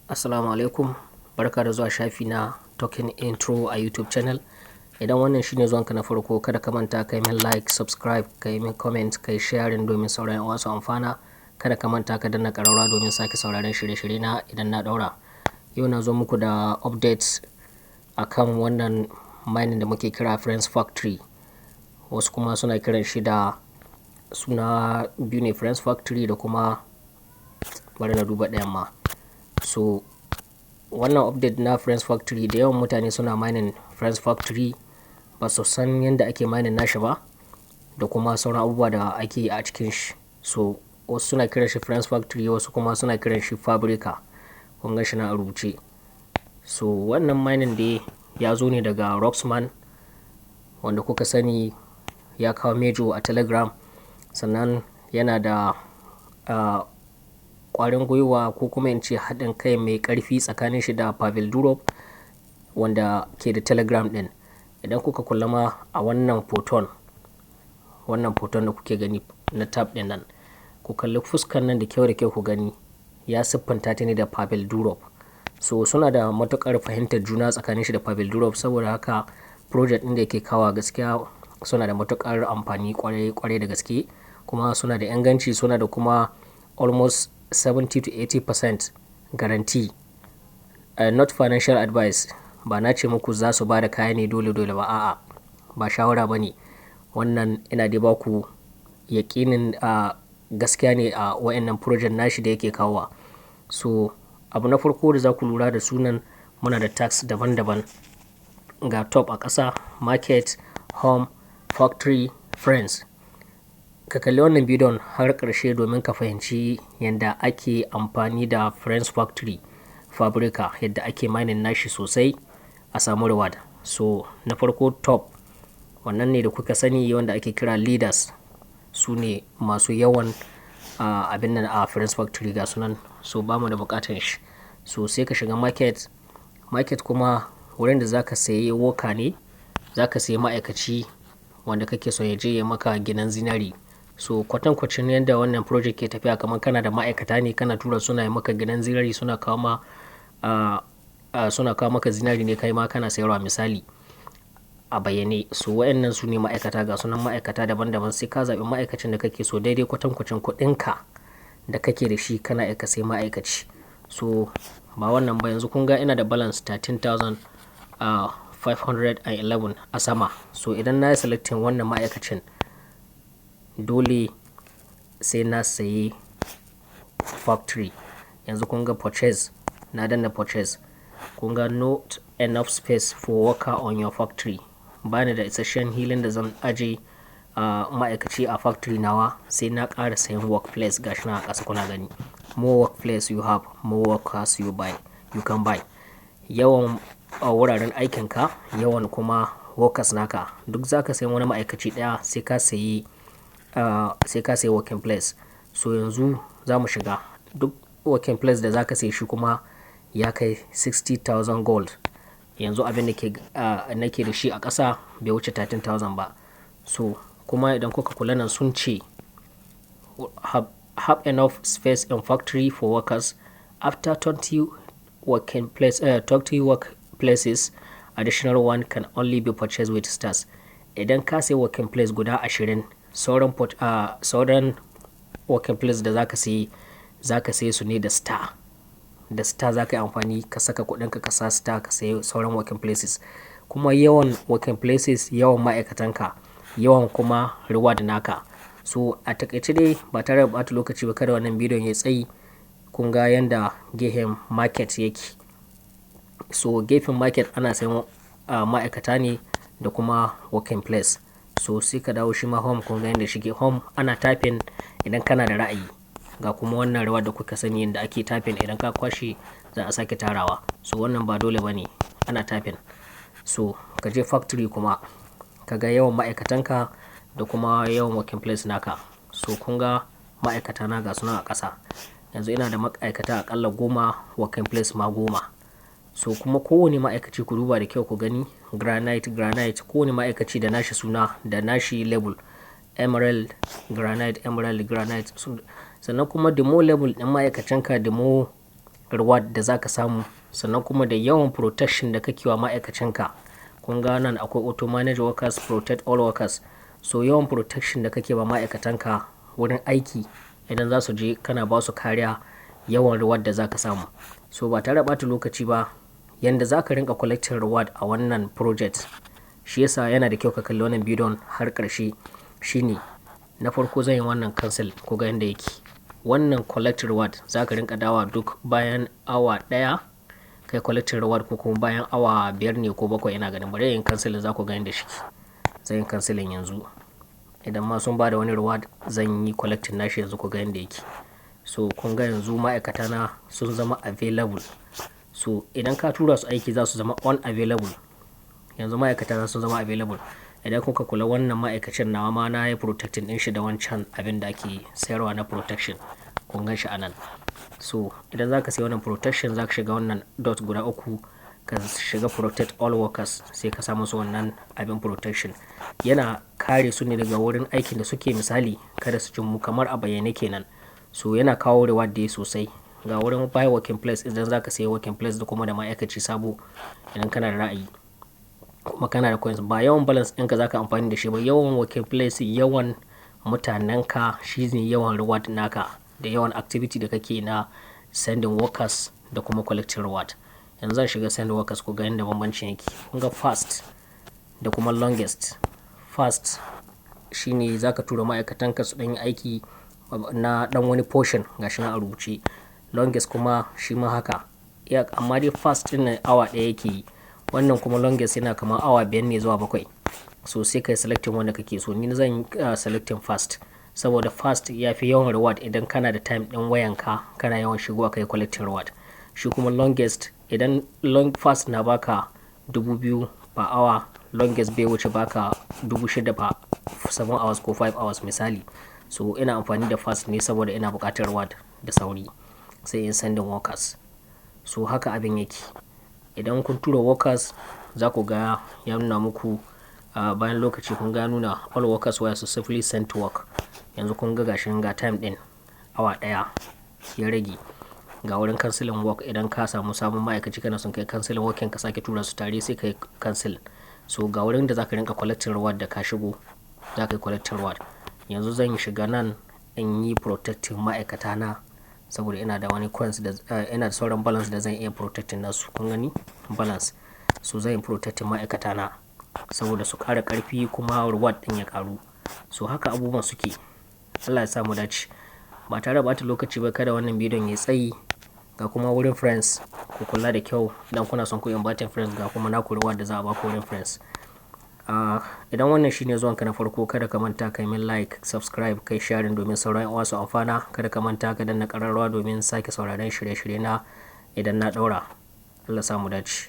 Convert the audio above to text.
Assalamu alaikum, barka da zuwa shafi na Talking Intro a YouTube channel. Idan wannan shine zuwanka na farko, kada ka manta kai min like, subscribe, kai min comment, kai sharing domin sauraron wasu amfana. Kada ka manta ka danna ƙararrawa domin sake sauraron shirye-shirye na idan na daura. Yau na zo muku da updates akan wannan mining da muke kira Friends Factory. Wasu kuma suna kiran shi da suna biyu ne, Friends Factory da kuma bari na duba ɗayan ma. So wannan update na Friends Factory, da yawan mutane suna mining Friends Factory ba su san yadda ake mining nashi ba da kuma sauran abubuwa da ake a cikin shi. So wasu suna kiran shi Friends Factory, wasu kuma suna kiran shi Fabrica. Kun ga shi na a rubuce. So wannan mining dai ya zo ne daga Roxman, wanda kuka sani ya kawo Mejo a Telegram, sannan yana da ƙwarin gwiwa ko kuma in ce haɗin kai mai ƙarfi tsakanin shi da Pavel Durov wanda ke da Telegram ɗin. Idan kuka kula ma a wannan foton da kuke gani na tab ɗin nan, ku kalli fuskan nan da kyau ku gani ya siffanta ta ne da Pavel Durov. So suna da matuƙar fahimtar juna tsakanin shi da Pavel Durov, saboda haka project ɗin da yake kawa gaskiya suna da matuƙar amfani kwarai da gaske, kuma suna da inganci, suna da kuma almost 70 to 80% guarantee. Not financial advice, ba na ce muku za su ba da kaya ne dole ba, a'a, ba shawara ba ne. Wannan ina dai ba ku yaƙinin gaskiya ne a wayannan project nashi da yake kawowa. So abu na farko da za ku lura da sunan, muna da tags daban-daban. Ga top a ƙasa, market, home, factory, friends. Ka kalli wannan bidiyon har ƙarshe domin ka fahimci yadda ake amfani da Friends Factory Fabrica, yadda ake mining nashi sosai a samu reward. So na farko top, wannan ne da kuka sani wanda ake kira leaders, su ne masu yawan abin nan a Friends Factory ga sunan. So ba mu da buƙatar shi. So sai ka shiga market kuma wurin da zaka sayi worker ne, zaka sayi ma'aikaci wanda kake so ya je ya maka gidan zinari. So kwatankwacin yadda wannan project ke tafiya, kamar kana da ma'aikata ne kana tura suna yi maka gidan zinari, suna kawo maka zinari ne, kai ma kana sayarwa misali a bayyane. So wayannan su ne ma'aikata, ga sunan ma'aikata daban-daban. Sai ka zaɓi ma'aikacin da kake so daidai kwatankwacin kuɗinka da kake da shi, kana aika sai ma'aikaci. So ba wannan ba, yanzu kun ga ina da balance 13,511 a sama. So idan na yi selecting wannan ma'aikacin, dole sai na sayi factory. Yanzu kun ga purchase, na danna purchase. Kun ga not enough space for worker on your factory. Bani da isasshen hilin da zan aje ma'aikaci a factory nawa, sai na ƙara sayin workplace. Gashi na a ƙasa kuna gani, more workplace you have, more workers you can buy. Yawan wuraren aikinka, yawan kuma workers naka, duk zaka sayi wani ma'aikaci ɗaya sai ka sayi working place. So yanzu za mu shiga, duk working place da zaka sayi shi kuma ya kai 60,000 gold. Yanzu abin da nake da shi a ƙasa bai wuce 13,000 ba. So kuma idan kuka kula nan sun ce have enough space in factory for workers. After 20 workplaces, additional one can only be purchased with stars. Idan ka sayi working place guda 20, sauran working place da zaka sayi su ne da star. Da star zaka yi amfani, ka saka kuɗinka ka sa star, ka sayi sauran working places. Kuma yawan working places, yawan ma'aikatanka, yawan kuma reward naka. So a takaice dai, ba tare da ɓata lokaci ba, kada wannan bidiyon ya tsayi. Kun ga yanda gefen market yake. So gefen market ana sayan ma'aikata ne da kuma working place. So sai ka dawo shi ma home, kun ga yanda shige home ana typing idan kana da ra'ayi. Ga kuma wannan reward da kuka sani yadda ake typing, idan ka kwashe za a sake tarawa. So wannan ba dole bane, ana typing. So ka je factory kuma ka ga yawan ma'aikatanka da kuma yawan working place naka. So kun ga ma'aikata na ga suna a ƙasa. Yanzu ina da ma'aikata aƙalla 10, working place ma 10. So kuma kowane ma'aikaci ku duba da kyau ku gani, granite, kowane ma'aikaci da nashi suna da nashi level. Emerald, granite. Sannan kuma the more level ɗin ma'aikacinka, the more reward da zaka samu, sannan kuma da yawan protection da kake wa ma'aikacinka. Kun ga nan akwai auto manage workers, protect all workers. So yawan protection da kake ba ma'aikatanka wurin aiki idan za su je kana ba su kariya, yawan reward da zaka samu. So ba tare da ɓata lokaci ba, yanda zaka rinka collecting reward a wannan project, shi yasa yana da kyau ka kalli wannan bidiyon har ƙarshe. Shine na farko zan yi wannan cancel, ku ga yanda yake. Wannan collect reward zaka rinka dawa duk bayan awa ɗaya kai collecting reward, ko kuma bayan awa 5 ne ko 7 ina ganin. Bari yin cancel za ku ga yanda shi. Zan yi cancelin yanzu. Idan ma sun bada wani reward zan yi collecting nashi yanzu, ku ga yanda yake. So kun ga yanzu ma'aikata na sun zama available. So idan ka tura su aiki za su zama unavailable. Yanzu ma'aikata na sun zama available. Idan kuka kula wannan ma'aikacin nawa ma na yi protecting din shi da wancan abin da ake sayarwa na protection, kun gan shi anan. So idan zaka sayi wannan protection zaka shiga wannan dot guda 3 ka shiga protect all workers, sai ka samu su wannan abin protection. Yana kare su ne daga wurin aikin da suke, misali kada su mu kamar a bayyane kenan. So yana kawo reward da sosai. Ga wurin buy working place idan zaka sayi working place da kuma da ma'aikaci sabo idan kana da ra'ayi kuma kana da coins. Ba yawan balance ɗinka zaka amfani da shi ba, yawan working place, yawan mutanenka shi ne yawan reward naka, da yawan activity da kake na sending workers da kuma collecting reward. Yanzu zan shiga send workers, ku ga yanda bambancin yake. Kun ga fast da kuma longest. Fast shine zaka tura ma'aikatanka su ɗan yi aiki na ɗan wani portion, gashi na a rubuce. Longest kuma shi ma haka. Amma dai fast ɗin awa 1 yake yi. Wannan kuma longest yana kamar awa 5 ne zuwa 7. So sai kai selecting wanda kake so. Ni zan yi selecting fast, saboda fast ya fi yawan reward idan kana da time ɗin wayanka kana yawan shigowa kai collecting reward. Shi kuma longest, idan fast na baka 2,000 per hour, longest bai wuce baka 6,000 per 7 hours ko 5 hours misali. So ina amfani da fast ne saboda ina buƙatar reward da sauri, sai in sending workers. So haka abin yake. Idan kun tura workers za ku ga ya nuna muku bayan lokaci, kun ga nuna all workers were successfully sent to work. Yanzu kun ga gashin ga time din awa 1 ya rage. Ga wurin canceling work, idan ka samu sabon ma'aikaci kana son kai canceling working ka sake tura su tare sai kai cancel. So ga wurin da zaka rinka collecting reward da ka shigo, zaka yi collecting reward. Yanzu zan yi shiga nan in yi protecting ma'aikata na, saboda ina da wani coins da ina da sauran balance da zan iya protecting nasu. Kun gani balance. So zan yi protecting ma'aikata na saboda su ƙara ƙarfi kuma reward din ya ƙaru. So haka abubuwan suke. Allah ya sa mu dace. Ba tare da bata lokaci ba, kada wannan bidiyon ya tsayi. Ga kuma wurin friends, ku kula da kyau idan kuna son ku invite friends. Ga kuma naku reward da za a ba ku wurin friends. Idan wannan shine zuwanka na farko, kada ka manta kai min like, subscribe, kai sharing domin sauran yan uwa su amfana. Kada ka manta ka danna ƙararrawa domin sake sauraron shirye-shirye na idan na ɗaura. Allah ya sa mu dace.